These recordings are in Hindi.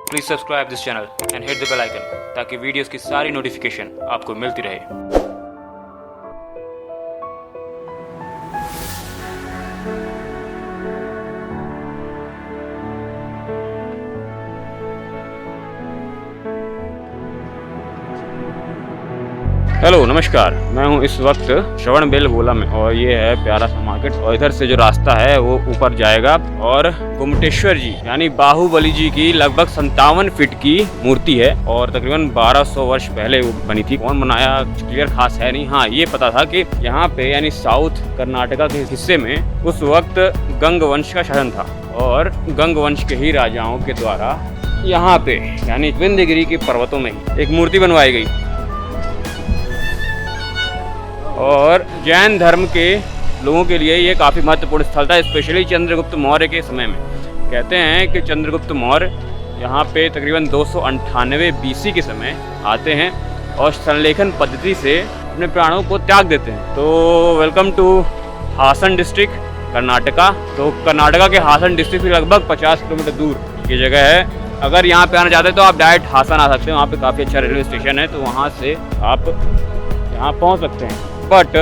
Please subscribe this channel and hit the bell icon ताकि वीडियोस की सारी नोटिफिकेशन आपको मिलती रहे। हेलो नमस्कार, मैं हूं इस वक्त श्रवण बेलगोला में और ये है प्यारा सा मार्केट और इधर से जो रास्ता है वो ऊपर जाएगा और गोमटेश्वर जी यानी बाहुबली जी की लगभग 57 फीट की मूर्ति है और तकरीबन 1200 वर्ष पहले वो बनी थी। कौन बनाया क्लियर खास है नहीं। हाँ, ये पता था कि यहाँ पे यानी साउथ कर्नाटका के हिस्से में उस वक्त गंग वंश का शासन था और गंग वंश के ही राजाओं के द्वारा यहाँ पे यानी विंध्यगिरी के पर्वतों में एक मूर्ति बनवाई गई। और जैन धर्म के लोगों के लिए ये काफ़ी महत्वपूर्ण स्थल था, स्पेशली चंद्रगुप्त मौर्य के समय में। कहते हैं कि चंद्रगुप्त मौर्य यहाँ पे तकरीबन 298 BC के समय आते हैं और संलेखन पद्धति से अपने प्राणों को त्याग देते हैं। तो welcome to Hassan district Karnataka. तो कर्नाटका के हासन डिस्ट्रिक्ट से लगभग 50 किलोमीटर दूर ये जगह है। अगर यहाँ पे आना चाहते हैं तो आप डायरेक्ट हासन आ सकते हैं, वहाँ पे काफ़ी अच्छा रेलवे स्टेशन है, तो वहाँ से आप यहाँ पहुँच सकते हैं। बट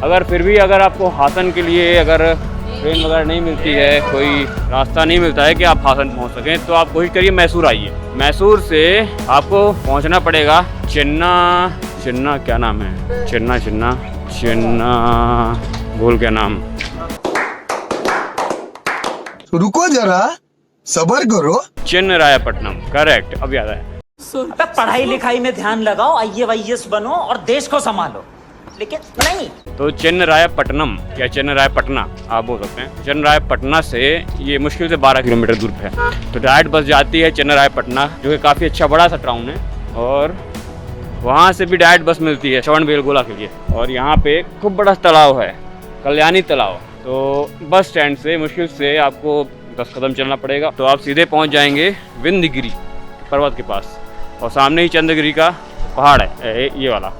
अगर आपको हासन के लिए अगर ट्रेन वगैरह नहीं मिलती है, कोई रास्ता नहीं मिलता है कि आप हासन पहुंच सकें, तो आप कोशिश करिए मैसूर आइए। मैसूर से आपको पहुंचना पड़ेगा चिन्ना क्या नाम है, चिन्ना भूल क्या नाम। रुको जरा सब्र करो। चिन्नरायपट्टनम, करेक्ट, अब याद आया। पढ़ाई लिखाई में ध्यान लगाओ, IAS बनो और देश को संभालो, लेकिन नहीं। तो चिन्नरायपट्टनम या चिन्नरायपट्टना आप बोल सकते हैं। चिन्नरायपट्टना से ये मुश्किल से 12 किलोमीटर दूर पे है। तो डायरेक्ट बस जाती है चिन्नरायपट्टना, जो कि काफ़ी अच्छा बड़ा सा टाउन है, और वहाँ से भी डायरेक्ट बस मिलती है श्रवण बेलगोला के लिए। और यहाँ पे खूब बड़ा तालाब है, कल्याणी तालाब। तो बस स्टैंड से मुश्किल से आपको 10 कदम चलना पड़ेगा, तो आप सीधे पहुँच जाएंगे विंध्यगिरी पर्वत के पास। और सामने ही चंद्रगिरी का पहाड़ है ये वाला।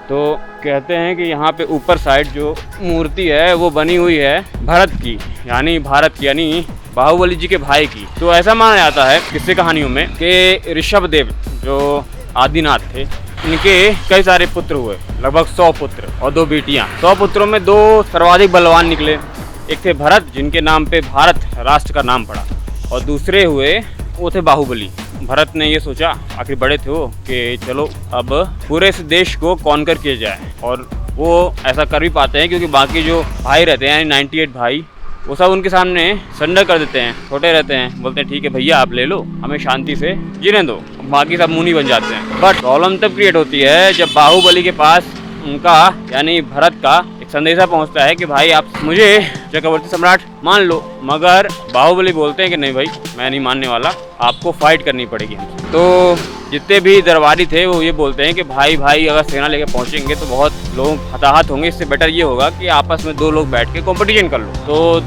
तो कहते हैं कि यहाँ पे ऊपर साइड जो मूर्ति है वो बनी हुई है भारत की यानी बाहुबली जी के भाई की। तो ऐसा माना जाता है किस्से कहानियों में कि ऋषभदेव जो आदिनाथ थे, इनके कई सारे पुत्र हुए, लगभग 100 पुत्र और 2 बेटियाँ। 100 पुत्रों में 2 सर्वाधिक बलवान निकले। एक थे भरत, जिनके नाम पे भारत राष्ट्र का नाम पड़ा, और दूसरे हुए वो थे बाहुबली। भरत ने ये सोचा, आखिर बड़े थे वो, कि चलो अब पूरे इस देश को कॉन्कर किया जाए। और वो ऐसा कर भी पाते हैं क्योंकि बाकी जो भाई रहते हैं यानी 98 भाई, वो सब उनके सामने सरेंडर कर देते हैं, छोटे रहते हैं, बोलते हैं ठीक है भैया आप ले लो, हमें शांति से जीने दो। बाकी सब मुनि बन जाते हैं। बट प्रॉब्लम तब क्रिएट होती है जब बाहुबली के पास उनका यानी भरत का एक संदेशा पहुंचता है कि भाई आप मुझे चक्रवर्ती सम्राट मान लो। मगर बाहुबली बोलते हैं कि नहीं भाई, मैं नहीं मानने वाला, आपको फाइट करनी पड़ेगी हमसे। तो जितने भी दरबारी थे वो ये बोलते हैं कि भाई अगर सेना लेके पहुंचेंगे तो बहुत लोग हताहत होंगे, इससे बेटर ये होगा कि आपस में 2 लोग बैठ के कंपटीशन कर लो। तो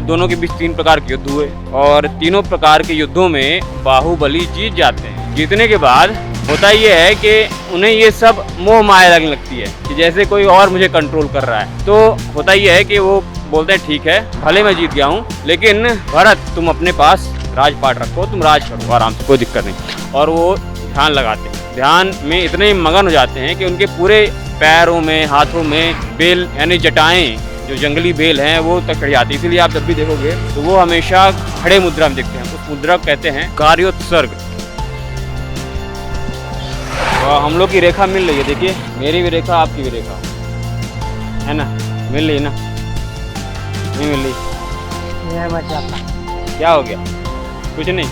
दोनों के बीच 3 प्रकार के युद्ध हुए और तीनों प्रकार के युद्धों में बाहुबली जीत जाते हैं। जीतने के बाद होता ये है कि उन्हें ये सब मोह माया लगने लगती है कि जैसे कोई और मुझे कंट्रोल कर रहा है। तो होता ये है कि वो बोलते हैं ठीक है भले मैं जीत गया हूँ, लेकिन भरत तुम अपने पास राजपाट रखो, तुम राज करो आराम से, कोई दिक्कत नहीं। और वो ध्यान लगाते हैं, ध्यान में इतने मगन हो जाते हैं कि उनके पूरे पैरों में हाथों में बेल यानी जटाएं, जो जंगली बेल हैं, वो तक चढ़ जाती है। इसीलिए आप जब भी देखोगे तो वो हमेशा खड़े मुद्रा में दिखते हैं। उस मुद्रा को कहते हैं कार्योत्सर्ग। तो हम लोग की रेखा मिल रही है, देखिए मेरी भी रेखा आपकी भी रेखा है ना, मिल रही ना, नहीं मिल रही, क्या हो गया, कुछ नहीं।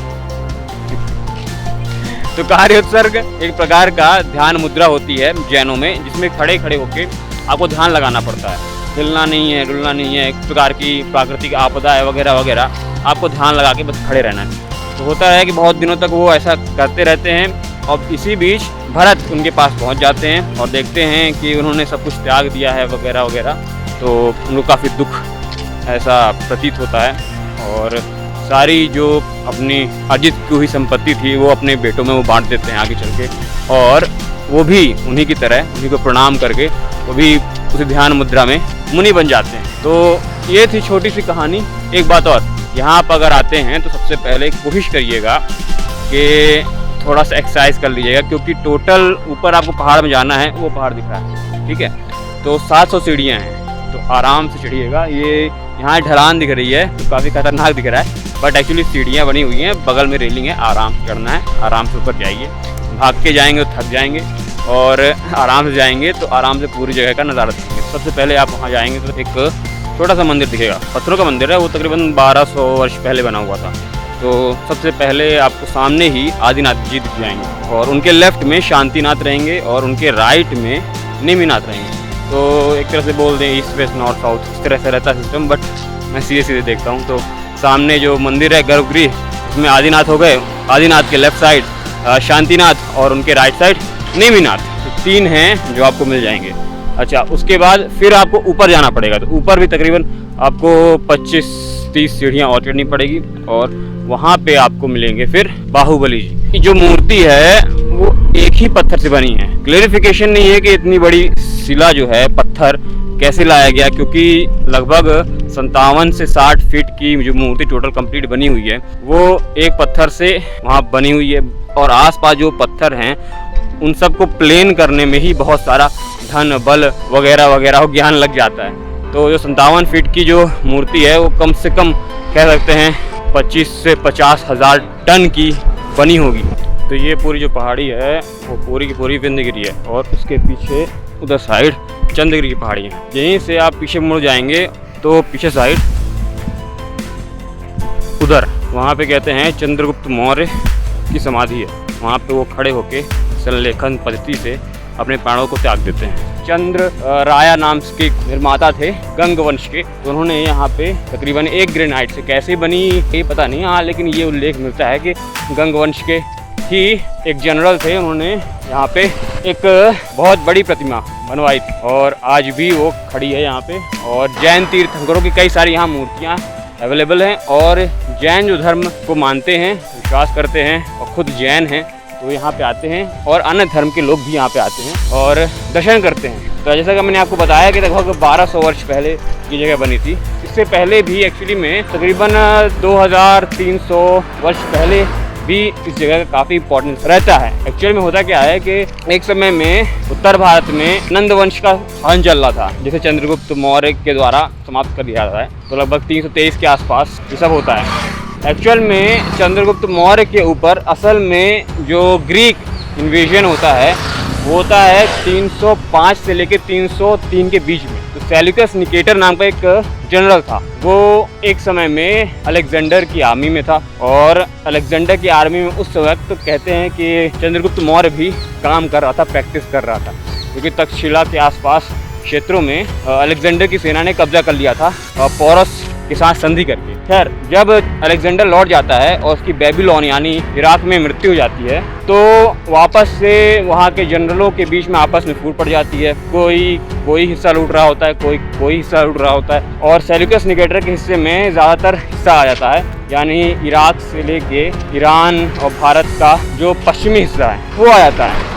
तो कार्योत्सर्ग एक प्रकार का ध्यान मुद्रा होती है जैनों में, जिसमें खड़े होके आपको ध्यान लगाना पड़ता है, हिलना नहीं है, डुलना नहीं है। एक प्रकार की प्राकृतिक आपदा है वगैरह, आपको ध्यान लगा के बस खड़े रहना है। तो होता है कि बहुत दिनों तक वो ऐसा करते रहते हैं। और इसी बीच भरत उनके पास पहुंच जाते हैं और देखते हैं कि उन्होंने सब कुछ त्याग दिया है वगैरह। तो उनको काफ़ी दुख ऐसा प्रतीत होता है और सारी जो अपनी अर्जित की हुई संपत्ति थी वो अपने बेटों में वो बांट देते हैं आगे चल के। और वो भी उन्हीं की तरह उन्हीं को प्रणाम करके वो भी उस ध्यान मुद्रा में मुनि बन जाते हैं। तो ये थी छोटी सी कहानी। एक बात और यहाँ आप अगर आते हैं तो सबसे पहले कोशिश करिएगा कि थोड़ा सा एक्सरसाइज कर लीजिएगा, क्योंकि टोटल ऊपर आपको पहाड़ में जाना है, वो पहाड़ दिख रहा है, ठीक है। तो 700 सीढ़ियाँ हैं, तो आराम से चढ़िएगा। ये यहाँ ढलान दिख रही है तो काफ़ी खतरनाक दिख रहा है, बट एक्चुअली सीढ़ियाँ बनी हुई हैं, बगल में रेलिंग है, आराम से चढ़ना है, आराम से ऊपर जाइए। भाग के जाएंगे तो थक जाएंगे, और आराम से जाएंगे तो आराम से पूरी जगह का नज़ारा देखेंगे। सबसे पहले आप वहाँ जाएंगे तो एक छोटा सा मंदिर दिखेगा, पत्थरों का मंदिर है, वो तकरीबन 1200 वर्ष पहले बना हुआ था। तो सबसे पहले आपको सामने ही आदिनाथ जी दिख जाएंगे, और उनके लेफ्ट में शांतिनाथ रहेंगे, और उनके राइट में नेमिनाथ रहेंगे। तो एक तरह से बोल दें ईस्ट वेस्ट नॉर्थ साउथ, इस तरह से रहता है सिस्टम, बट मैं सीधे सीधे देखता हूँ। तो सामने जो मंदिर है गर्भगृह, इसमें आदिनाथ हो गए, आदिनाथ के लेफ्ट साइड शांतिनाथ, और उनके राइट साइड नेमिनाथ। तो 3 हैं जो आपको मिल जाएंगे। अच्छा, उसके बाद फिर आपको ऊपर जाना पड़ेगा, तो ऊपर भी तकरीबन आपको 25-30 सीढ़ियाँ और चढ़नी पड़ेगी, और वहाँ पे आपको मिलेंगे फिर बाहुबली जी। जो मूर्ति है वो एक ही पत्थर से बनी है। क्लेरिफिकेशन नहीं है कि इतनी बड़ी शिला जो है, पत्थर कैसे लाया गया, क्योंकि लगभग 57 से 60 फीट की जो मूर्ति टोटल कंप्लीट बनी हुई है, वो एक पत्थर से वहाँ बनी हुई है, और आसपास जो पत्थर हैं उन सबको प्लेन करने में ही बहुत सारा धन बल वगैरह वगैरह ज्ञान लग जाता है। तो जो 57 फीट की जो मूर्ति है वो कम से कम कह सकते हैं 25 से 50 हज़ार टन की बनी होगी। तो ये पूरी जो पहाड़ी है वो पूरी की पूरी विंध्यगिरी है, और उसके पीछे उधर साइड चंद्रगिरी की पहाड़ी है। यहीं से आप पीछे मुड़ जाएंगे तो पीछे साइड उधर वहाँ पे कहते हैं चंद्रगुप्त मौर्य की समाधि है। वहाँ पे वो खड़े होके संलेखन पद्धति से अपने प्राणों को त्याग देते हैं। चंद्र राया नाम के निर्माता थे गंग वंश के, तो उन्होंने यहाँ पे तकरीबन एक ग्रेनाइट से, कैसे बनी ये पता नहीं, हाँ लेकिन ये उल्लेख मिलता है कि गंग वंश के ही एक जनरल थे, उन्होंने यहाँ पे एक बहुत बड़ी प्रतिमा बनवाई थी, और आज भी वो खड़ी है यहाँ पे। और जैन तीर्थंकरों की कई सारी यहाँ मूर्तियाँ अवेलेबल हैं, और जैन जो धर्म को मानते हैं, विश्वास करते हैं और खुद जैन हैं, तो यहाँ पे आते हैं, और अन्य धर्म के लोग भी यहाँ पे आते हैं और दर्शन करते हैं। तो जैसा कि मैंने आपको बताया कि लगभग 1200 वर्ष पहले ये जगह बनी थी। इससे पहले भी एक्चुअली में तकरीबन 2300 वर्ष पहले भी इस जगह का काफ़ी इंपॉर्टेंस रहता है। एक्चुअल में होता क्या है कि एक समय में उत्तर भारत में नंद वंश का शासन चल रहा था, जिसे चंद्रगुप्त मौर्य के द्वारा समाप्त कर दिया जाता है। तो लगभग 323 के आसपास ये सब होता है। एक्चुअल में चंद्रगुप्त मौर्य के ऊपर असल में जो ग्रीक इन्वेजन होता है वो होता है 305 से लेकर 303 के बीच में। तो सेल्यूकस निकेटर नाम का एक जनरल था, वो एक समय में अलेक्जेंडर की आर्मी में था, और अलेक्जेंडर की आर्मी में उस वक्त तो कहते हैं कि चंद्रगुप्त मौर्य भी काम कर रहा था, प्रैक्टिस कर रहा था, क्योंकि तक्षशिला के आसपास क्षेत्रों में अलेक्जेंडर की सेना ने कब्जा कर लिया था पोरस के साथ संधि करके। खैर, जब अलेक्जेंडर लौट जाता है और उसकी बेबीलोन यानी इराक में मृत्यु हो जाती है, तो वापस से वहाँ के जनरलों के बीच में आपस में फूट पड़ जाती है। कोई हिस्सा लूट रहा होता है, कोई हिस्सा लूट रहा होता है, और सेल्यूकस निकेटर के हिस्से में ज़्यादातर हिस्सा आ जाता है, यानी इराक से लेके ईरान और भारत का जो पश्चिमी हिस्सा है वो आ जाता है।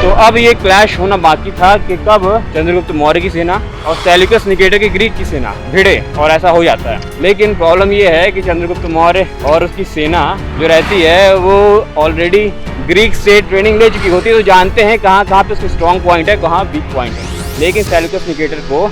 तो अब ये क्लैश होना बाकी था कि कब चंद्रगुप्त मौर्य की सेना और सेल्यूकस निकेटर की ग्रीक की सेना भिड़े, और ऐसा हो जाता है। लेकिन प्रॉब्लम ये है कि चंद्रगुप्त मौर्य और उसकी सेना जो रहती है वो ऑलरेडी ग्रीक से ट्रेनिंग ले चुकी होती है, तो जानते हैं कहाँ पे उसके स्ट्रॉन्ग पॉइंट है, कहाँ वीक पॉइंट है। लेकिन सेल्यूकस निकेटर को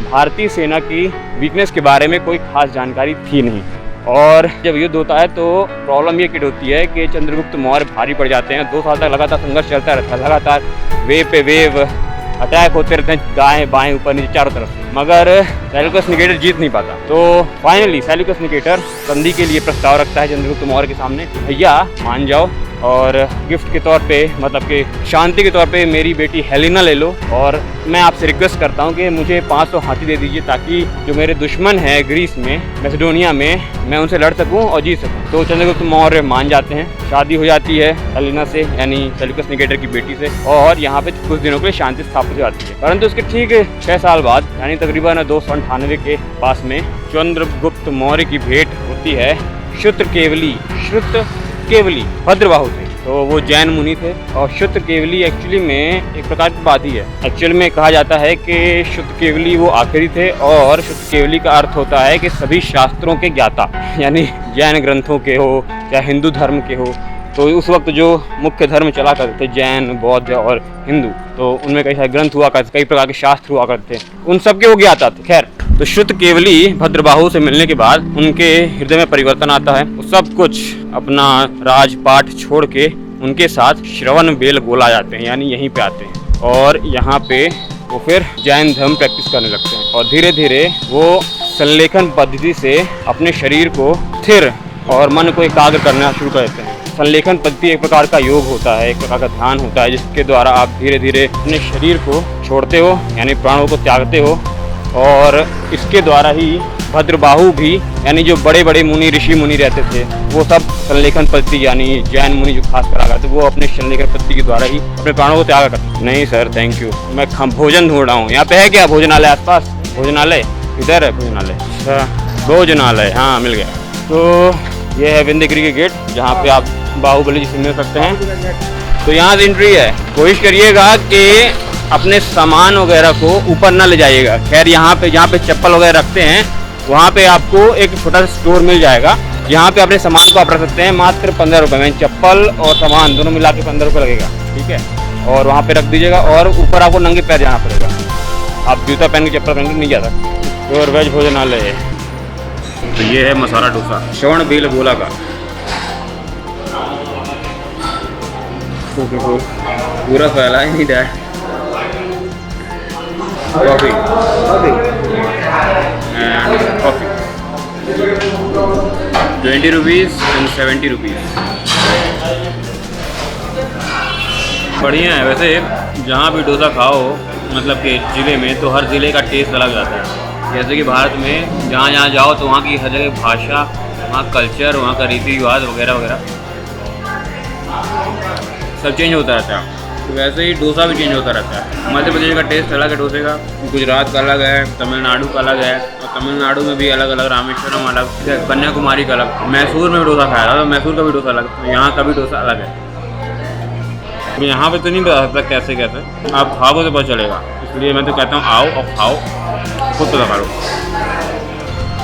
भारतीय सेना की वीकनेस के बारे में कोई खास जानकारी थी नहीं, और जब युद्ध होता है तो प्रॉब्लम ये क्रिएट होती है कि चंद्रगुप्त मौर्य भारी पड़ जाते हैं। 2 साल तक लगातार संघर्ष चलता रहता है, लगातार वेव पे वेव अटैक होते रहते हैं, दाएं बाएं ऊपर नीचे चारों तरफ, मगर सेल्यूकस निकेटर जीत नहीं पाता। तो फाइनली सेल्यूकस निकेटर संधि के लिए प्रस्ताव रखता है चंद्रगुप्त मौर्य के सामने, भैया मान जाओ, और गिफ्ट के तौर पे, मतलब कि शांति के तौर पे मेरी बेटी हेलेना ले लो, और मैं आपसे रिक्वेस्ट करता हूँ कि मुझे 500 हाथी दे दीजिए, ताकि जो मेरे दुश्मन है ग्रीस में, मैसेडोनिया में, मैं उनसे लड़ सकूँ और जीत सकूँ। तो चंद्रगुप्त मौर्य मान जाते हैं, शादी हो जाती है हेलेना से, यानी सेल्यूकस निकेटर की बेटी से, और यहाँ पे कुछ दिनों के लिए शांति स्थापित हो जाती है। परंतु उसके ठीक 6 साल बाद, यानी तकरीबन 298 के पास में, चंद्रगुप्त मौर्य की भेंट होती है श्रुतकेवली भद्रबाहु से। तो वो जैन मुनि थे। और शुद्ध केवली एक्चुअली में एक प्रकार की बात ही है। एक्चुअल में कहा जाता है कि शुद्ध केवली वो आखिरी थे, और शुद्ध केवली का अर्थ होता है कि सभी शास्त्रों के ज्ञाता, यानी जैन ग्रंथों के हो या हिंदू धर्म के हो। तो उस वक्त जो मुख्य धर्म चला करते थे, जैन, बौद्ध और हिंदू, तो उनमें कई सारे ग्रंथ हुआ करते, कई प्रकार के शास्त्र हुआ करते थे, उन सब के वो ज्ञाता थे। खैर, तो शुद्ध केवली भद्रबाहु से मिलने के बाद उनके हृदय में परिवर्तन आता है। वो सब कुछ अपना राजपाट छोड़ के उनके साथ श्रवण बेल गोला जाते हैं, यानी यहीं पे आते हैं, और यहाँ पे वो फिर जैन धर्म प्रैक्टिस करने लगते हैं। और धीरे धीरे वो संलेखन पद्धति से अपने शरीर को स्थिर और मन को एकाग्र करना शुरू कर देते हैं। संलेखन पद्धति एक प्रकार का योग होता है, एक प्रकार का ध्यान होता है, जिसके द्वारा आप धीरे धीरे अपने शरीर को छोड़ते हो, यानी प्राणों को त्यागते हो। और इसके द्वारा ही भद्रबाहु भी, यानी जो बड़े बड़े मुनि, ऋषि मुनि रहते थे, वो सब संलेखन पद्धति, यानी जैन मुनि जो खास कर आते, वो अपने संलेखन पद्धति के द्वारा ही अपने प्राणों को त्याग करते। नहीं सर, थैंक यू, मैं भोजन ढूंढ रहा हूँ। यहाँ पे है क्या भोजनालय आसपास? भोजनालय इधर है, भोजनालय, अच्छा भोजनालय, हाँ मिल गया। तो ये है विंध्यगिरी के गेट, जहाँ पे आप बाहुबली जी से मिल सकते हैं। तो यहाँ से एंट्री है। कोशिश करिएगा कि अपने सामान वगैरह को ऊपर ना ले जाइएगा। खैर, यहाँ पे जहाँ पे चप्पल वगैरह रखते हैं, वहाँ पे आपको एक छोटा सा स्टोर मिल जाएगा, जहाँ पे अपने सामान को आप रख सकते हैं मात्र 15 रुपये में। चप्पल और सामान दोनों मिला के 15 रुपये लगेगा, ठीक है। और वहाँ पे रख दीजिएगा, और ऊपर आपको नंगे पैर जाना पड़ेगा। आप जूता पहन के, चप्पल पहन के नहीं जा सकते। प्योर वेज भोजनालय है। तो ये है मसाला डोसा श्रवण बेल गोला का। पूरा फैला ही नहीं रहा है। Coffee and coffee 20 rupees and 70 rupees. बढ़िया है वैसे। जहाँ भी डोसा खाओ, मतलब कि ज़िले में, तो हर ज़िले का टेस्ट अलग आता है। जैसे कि भारत में जहाँ जहाँ जाओ तो वहाँ की हर जगह भाषा, वहाँ कल्चर, वहाँ का रीति रिवाज वगैरह वगैरह सब चेंज होता रहता है। तो वैसे ही डोसा भी चेंज होता रहता है। मध्य प्रदेश का टेस्ट अलग है डोसे का, गुजरात का अलग है, तमिलनाडु का अलग है, और तमिलनाडु में भी अलग अलग, रामेश्वरम अलग, कन्याकुमारी का अलग। मैसूर में भी डोसा खाया था, तो मैसूर का भी डोसा अलग, तो यहाँ का भी डोसा अलग है। तो यहाँ पे तो नहीं बता सकता कैसे कैसे, आप खाओगे तो पता चलेगा। इसलिए मैं तो कहता हूँ आओ और खाओ, खुद पता करो।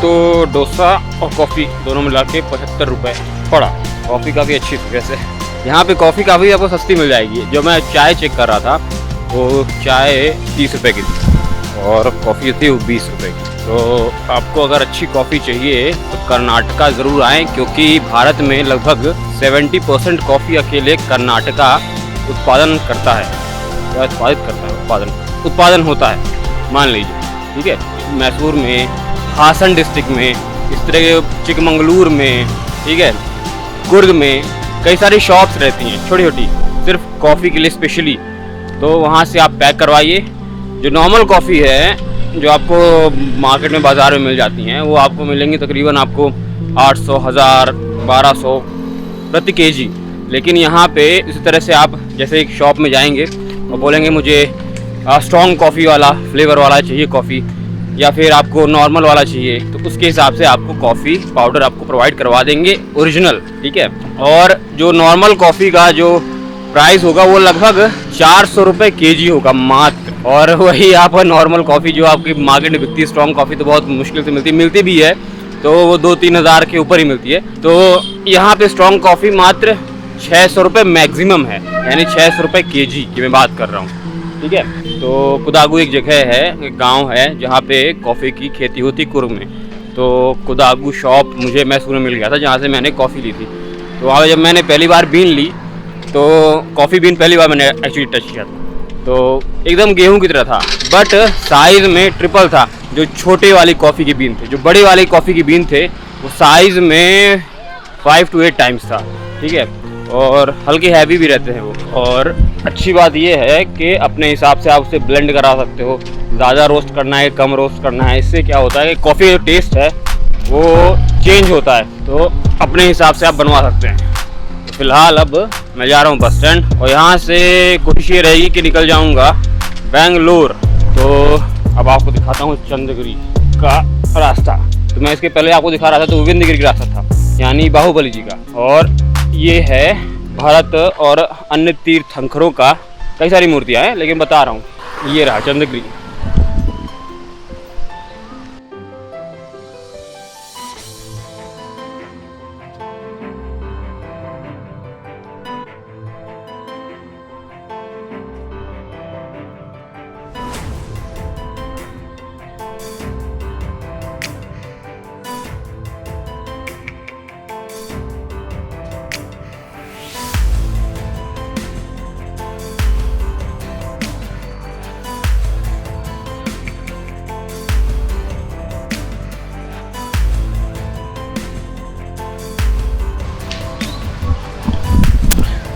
तो डोसा और कॉफ़ी दोनों मिला के 75 रुपये पड़ा। कॉफ़ी काफ़ी अच्छी थी वैसे। यहाँ पे कॉफ़ी काफ़ी आपको सस्ती मिल जाएगी। जो मैं चाय चेक कर रहा था, वो चाय 30 रुपये की थी और कॉफ़ी थी वो 20 रुपये की। तो आपको अगर अच्छी कॉफ़ी चाहिए तो कर्नाटका ज़रूर आएँ, क्योंकि भारत में लगभग 70% कॉफ़ी अकेले कर्नाटका उत्पादन करता है, या उत्पादित करता है, उत्पादन होता है, मान लीजिए, ठीक है। मैसूर में, हासन डिस्ट्रिक्ट में, इस तरह के चिकमंगलूर में, ठीक है, कुर्ग में कई सारी शॉप्स रहती हैं छोटी छोटी, सिर्फ कॉफ़ी के लिए स्पेशली। तो वहाँ से आप पैक करवाइए। जो नॉर्मल कॉफ़ी है, जो आपको मार्केट में, बाज़ार में मिल जाती हैं, वो आपको मिलेंगी तकरीबन आपको 800, 1000, 1200 प्रति केजी। लेकिन यहाँ पे इसी तरह से आप जैसे एक शॉप में जाएंगे और बोलेंगे मुझे स्ट्रॉन्ग कॉफ़ी वाला, फ्लेवर वाला चाहिए कॉफ़ी, या फिर आपको नॉर्मल वाला चाहिए, तो उसके हिसाब से आपको कॉफ़ी पाउडर आपको प्रोवाइड करवा देंगे ओरिजिनल, ठीक है। और जो नॉर्मल कॉफ़ी का जो प्राइस होगा वो लगभग 400 रुपये केजी होगा मात्र। और वही आप नॉर्मल कॉफ़ी जो आपकी मार्केट में बिकती है, स्ट्रॉन्ग कॉफ़ी, तो बहुत मुश्किल से मिलती भी है, तो वो 2-3 हज़ार के ऊपर ही मिलती है। तो यहाँ पे स्ट्रॉन्ग कॉफ़ी मात्र 600 रुपये मैक्सिमम है, यानी 600 रुपये केजी की मैं बात कर रहा हूँ, ठीक है। तो कुदागू एक जगह है, एक गांव है, जहाँ पे कॉफ़ी की खेती होती कुर्ग में। तो कुदागू शॉप मुझे मैसूर में मिल गया था, जहाँ से मैंने कॉफ़ी ली थी। तो वहाँ जब मैंने पहली बार बीन ली, तो कॉफ़ी बीन पहली बार मैंने एक्चुअली टच किया था, तो एकदम गेहूं की तरह था, बट साइज़ में ट्रिपल था। जो छोटे वाली कॉफ़ी की बीन थे, जो बड़ी वाली कॉफ़ी की बीन थे, वो साइज़ में 5 to 8 टाइम्स था, ठीक है। और हल्के हैवी भी रहते हैं वो। और अच्छी बात ये है कि अपने हिसाब से आप उसे ब्लेंड करा सकते हो, ज़्यादा रोस्ट करना है, कम रोस्ट करना है। इससे क्या होता है कि कॉफ़ी का टेस्ट है वो चेंज होता है, तो अपने हिसाब से आप बनवा सकते हैं। तो फिलहाल अब मैं जा रहा हूँ बस स्टैंड, और यहाँ से कोशिश ये रहेगी कि निकल जाऊँगा बेंगलोर। तो अब आपको दिखाता हूँ चंद्रगिरी का रास्ता। तो मैं इसके पहले आपको दिखा रहा था तो विंध्यगिरी का रास्ता था, यानी बाहुबली जी का। और ये है भारत और अन्य तीर्थंकरों का कई सारी मूर्तियाँ हैं, लेकिन बता रहा हूँ ये रहा चंद्रगिरी।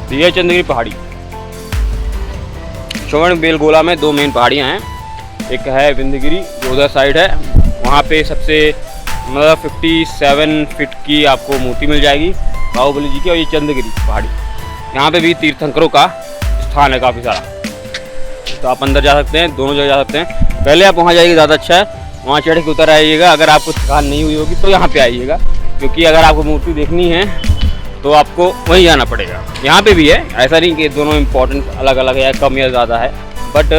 तो ये चंद्रगिरी पहाड़ी, श्रवण बेलगोला में 2 मेन पहाड़ियाँ हैं। एक है विंध्यगिरी जो उधर साइड है, वहाँ पे सबसे मतलब 57 फीट की आपको मूर्ति मिल जाएगी बाहुबली जी की। और ये चंद्रगिरी पहाड़ी, यहाँ पे भी तीर्थंकरों का स्थान है काफ़ी सारा, तो आप अंदर जा सकते हैं, दोनों जगह जा सकते हैं। पहले आप वहाँ जाइए, ज़्यादा अच्छा है, वहाँ चढ़ के उतर आइएगा। अगर आपको थकान नहीं हुई होगी तो यहाँ पे आइएगा, क्योंकि अगर आपको मूर्ति देखनी है तो आपको वहीं जाना पड़ेगा। यहाँ पे भी है, ऐसा नहीं कि दोनों इम्पोर्टेंट अलग अलग है, कम या ज़्यादा है, बट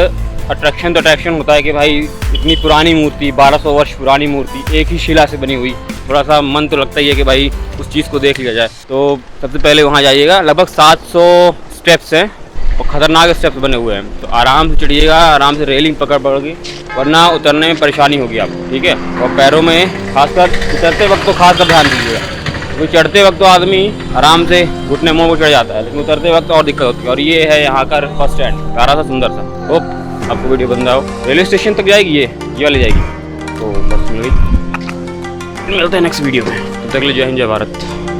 अट्रैक्शन तो अट्रैक्शन होता है कि भाई इतनी पुरानी मूर्ति, 1200 वर्ष पुरानी मूर्ति, एक ही शिला से बनी हुई, थोड़ा सा मन तो लगता ही है कि भाई उस चीज़ को देख लिया जाए। तो सबसे पहले वहाँ जाइएगा, लगभग 700 स्टेप्स हैं और ख़तरनाक स्टेप्स बने हुए हैं, तो आराम से चढ़िएगा, आराम से रेलिंग पकड़ के, वरना उतरने में परेशानी होगी आपको, ठीक है। और पैरों में खासकर उतरते वक्त तो खासकर ध्यान दीजिएगा, क्योंकि चढ़ते वक्त तो आदमी आराम से घुटने मुँह को चढ़ जाता है, लेकिन उतरते वक्त और दिक्कत होती है। और ये है यहाँ का फर्स्ट स्टैंड, प्यारा सा सुंदर सा। होप आपको वीडियो पसंद आओ। रेलवे स्टेशन तक जाएगी ये वाली जाएगी, तो बस मिल गई। मिलते हैं नेक्स्ट वीडियो में, तब तक के लिए जय हिंद जय भारत।